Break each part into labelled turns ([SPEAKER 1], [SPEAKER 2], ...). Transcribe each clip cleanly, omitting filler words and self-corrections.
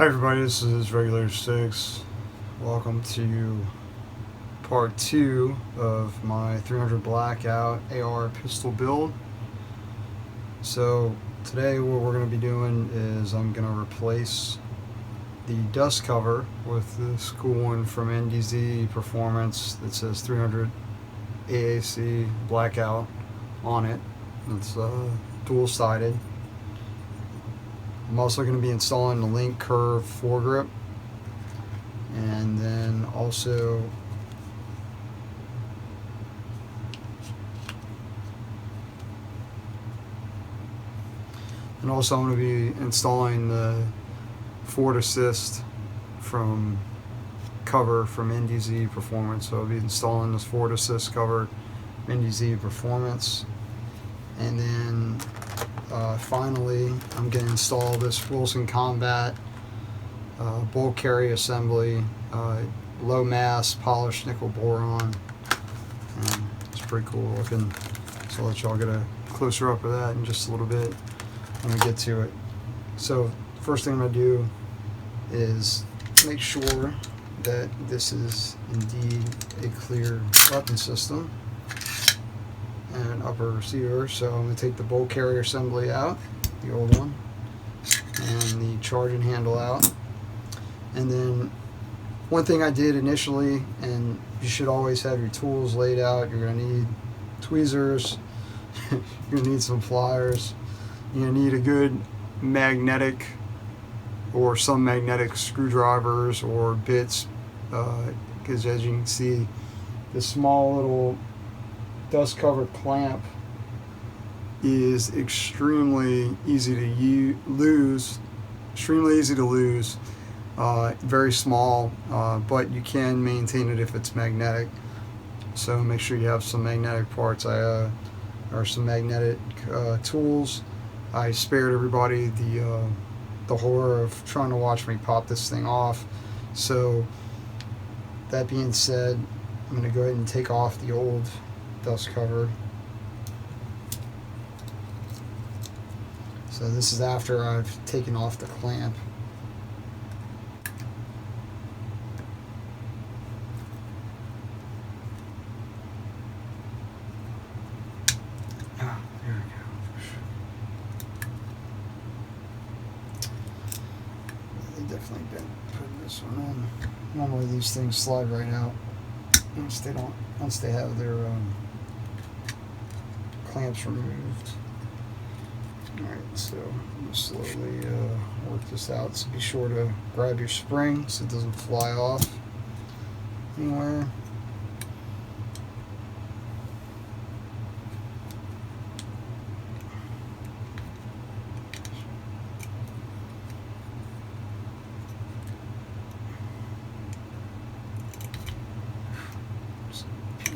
[SPEAKER 1] Hi everybody, this is Regular 6. Welcome to part 2 of my 300 Blackout AR pistol build. So today what we're going to be doing is I'm going to replace the dust cover with this cool one from NDZ Performance that says 300 AAC Blackout on it. It's dual-sided. I'm also going to be installing the link curve foregrip, and then also I'm going to be installing the Fore assist from cover from NDZ Performance. So I'll be installing this Fore assist cover from NDZ Performance, and then finally, I'm going to install this Wilson Combat bulk carry assembly, low mass polished nickel boron. It's pretty cool looking, so I'll let y'all get a closer up of that in just a little bit when we get to it. So first thing I'm going to do is make sure that this is indeed a clear weapon system and an upper receiver. So I'm going to take the bolt carrier assembly out, the old one, and the charging handle out. And then one thing I did initially, and you should always have your tools laid out. You're going to need tweezers, you're going to need some pliers, you're going to need a good magnetic or some magnetic screwdrivers or bits, because as you can see, this small little dust cover clamp is extremely easy to lose. Very small, but you can maintain it if it's magnetic. So make sure you have some magnetic parts. Or some magnetic tools. I spared everybody the horror of trying to watch me pop this thing off. So that being said, I'm going to go ahead and take off the old dust cover. So this is after I've taken off the clamp. There we go. They definitely been putting this one on. Normally these things slide right out once they have their clamps removed. Alright, so I'm going to slowly work this out. So be sure to grab your spring so it doesn't fly off anywhere. Just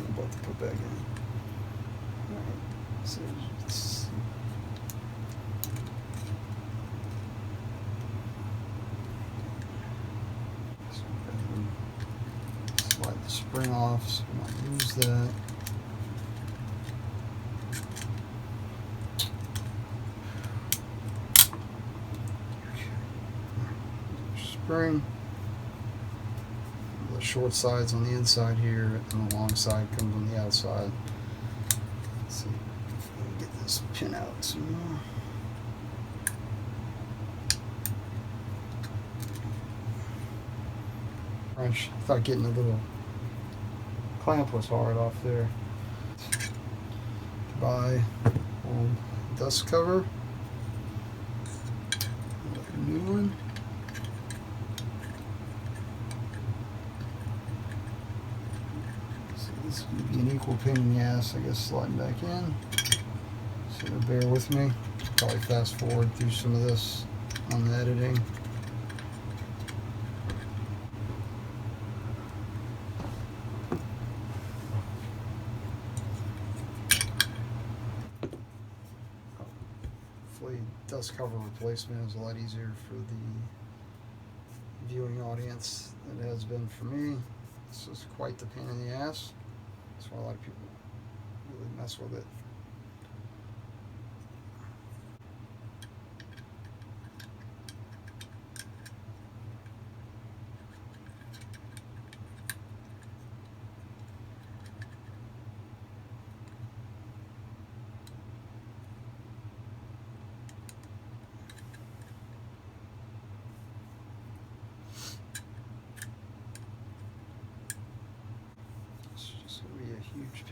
[SPEAKER 1] about to put back in. Alright, so let's slide the spring off so we don't lose that. Spring. The short side's on the inside here, and the long side comes on the outside. Let's see if we can get this pin out some more. I thought getting a little clamp was hard off there. Buy old dust cover. A new one. So this is going to be an equal pain in the ass, I guess, sliding back in. So bear with me. Probably fast forward through some of this on the editing. Dust cover replacement is a lot easier for the viewing audience than it has been for me. It's just quite the pain in the ass. That's why a lot of people really mess with it.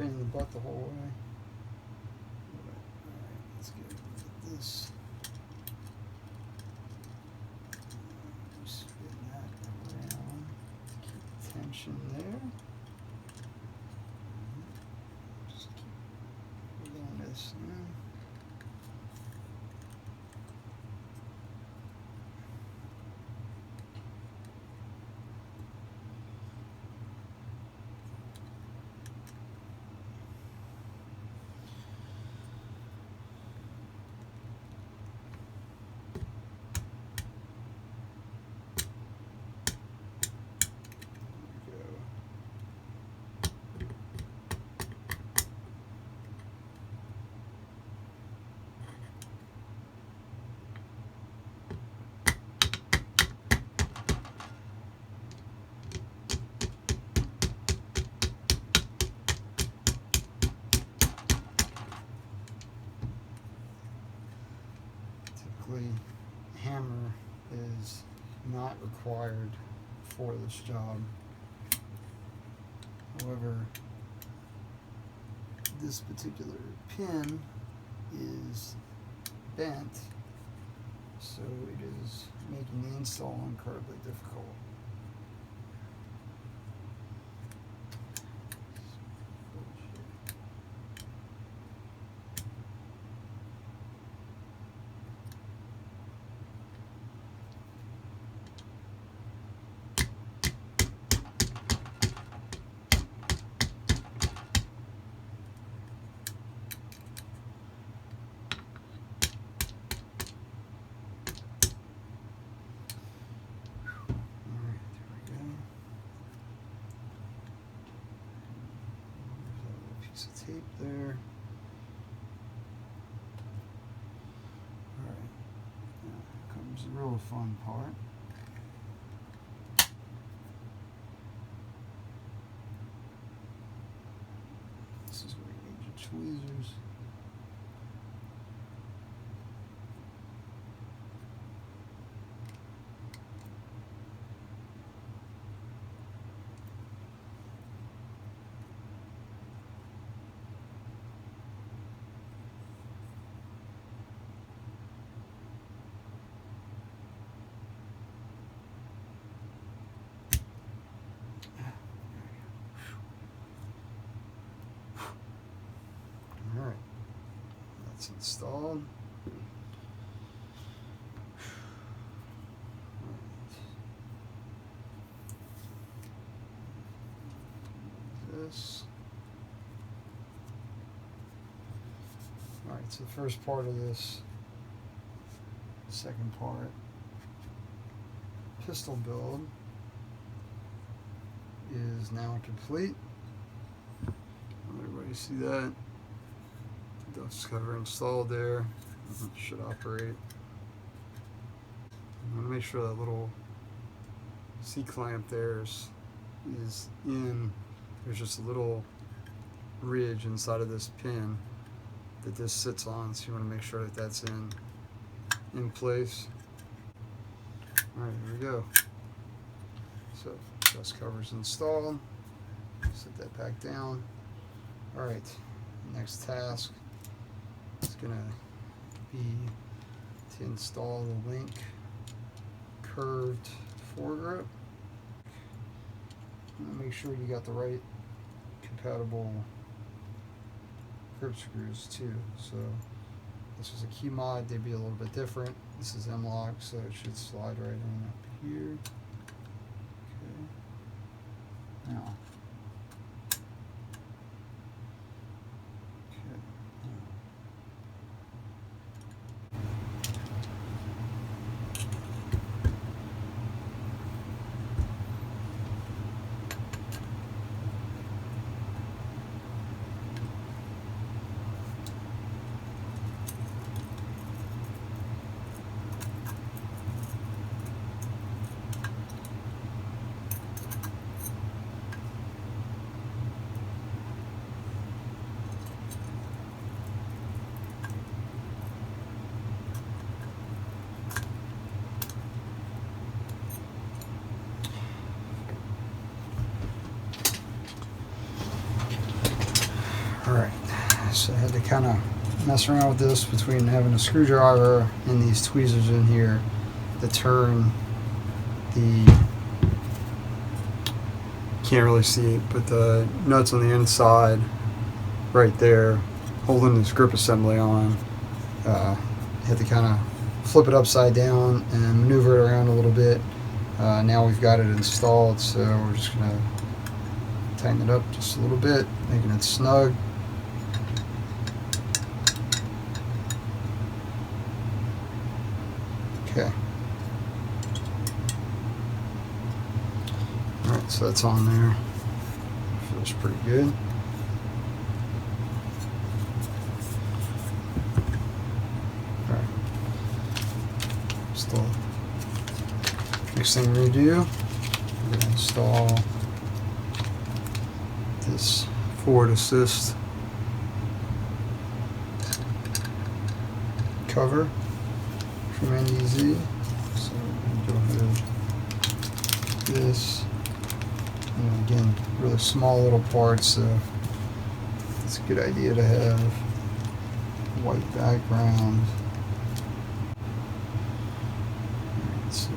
[SPEAKER 1] pain in the butt the whole way. Alright, let's get a look at this. Spin that around. Keep tension there. Just keep pulling this in. Hammer is not required for this job. However, this particular pin is bent, so it is making the install incredibly difficult. Tape there. Alright, now comes the real fun part. This is where you need your tweezers. That's installed. This. Alright, so the first part of this, second part, pistol build is now complete. Everybody see that? Dustcover installed there. Should operate. I'm going to make sure that little C-clamp there is in. There's just a little ridge inside of this pin that this sits on, so you want to make sure that that's in place. Alright, here we go. So, Dustcover's installed. Set that back down. Alright, next task is going to be to install the link curved foregrip. Make sure you got the right compatible curve screws too. So this was a key mod, they'd be a little bit different. This is M-lock, so it should slide right in up here. Okay. Now. kind of mess around with this between having a screwdriver and these tweezers in here that turn the, can't really see it, but the nuts on the inside right there holding this grip assembly on. Had to kind of flip it upside down and maneuver it around a little bit. Now we've got it installed, so we're just going to tighten it up just a little bit, making it snug. Okay. Alright, so that's on there. Feels pretty good. Alright. Still. Next thing we do, we're going to install this Ford Assist cover from NDZ. So we're going to go ahead and do this. And again, really small little parts, so it's a good idea to have white background. Alright, so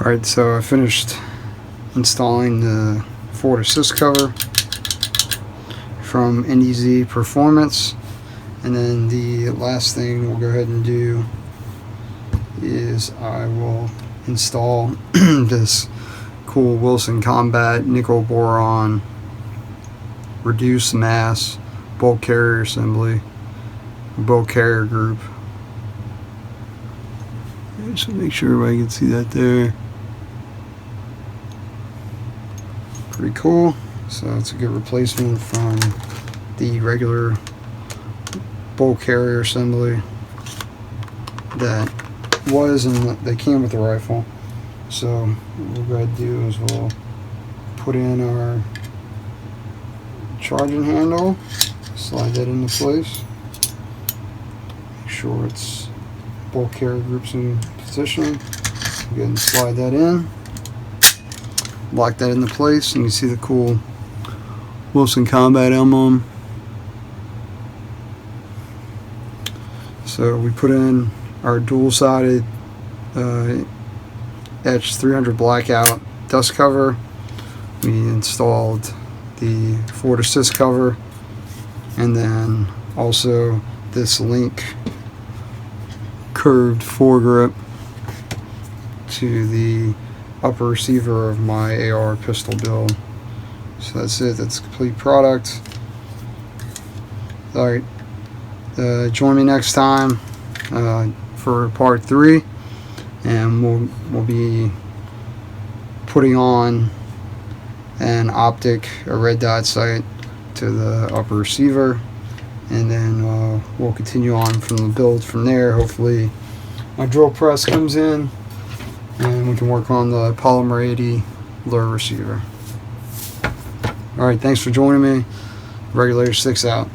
[SPEAKER 1] alright, so I finished installing the Ford Assist cover from NDZ Performance, and then the last thing we'll go ahead and do is I will install this cool Wilson Combat nickel boron reduced mass bulk carrier assembly, bulk carrier group. Just to make sure everybody can see that there. Pretty cool. So it's a good replacement from the regular bulk carrier assembly that was, and they came with the rifle. So what we'll go ahead and do is we'll put in our charging handle, slide that into place, make sure it's bulk carrier groups in position. Go ahead and slide that in, lock that into place, and you can see the cool Wilson Combat emblem. So we put in our dual-sided Etched 300 Blackout Dustcover. We installed the Ford Assist cover, and then also this link curved foregrip to the upper receiver of my AR pistol build. So that's it. That's the complete product. Alright, join me next time for part 3, and we'll be putting on an optic, a red dot sight to the upper receiver, and then we'll continue on from the build from there. Hopefully my drill press comes in and we can work on the Polymer 80 lure receiver. Alright, thanks for joining me. Regulator 6 out.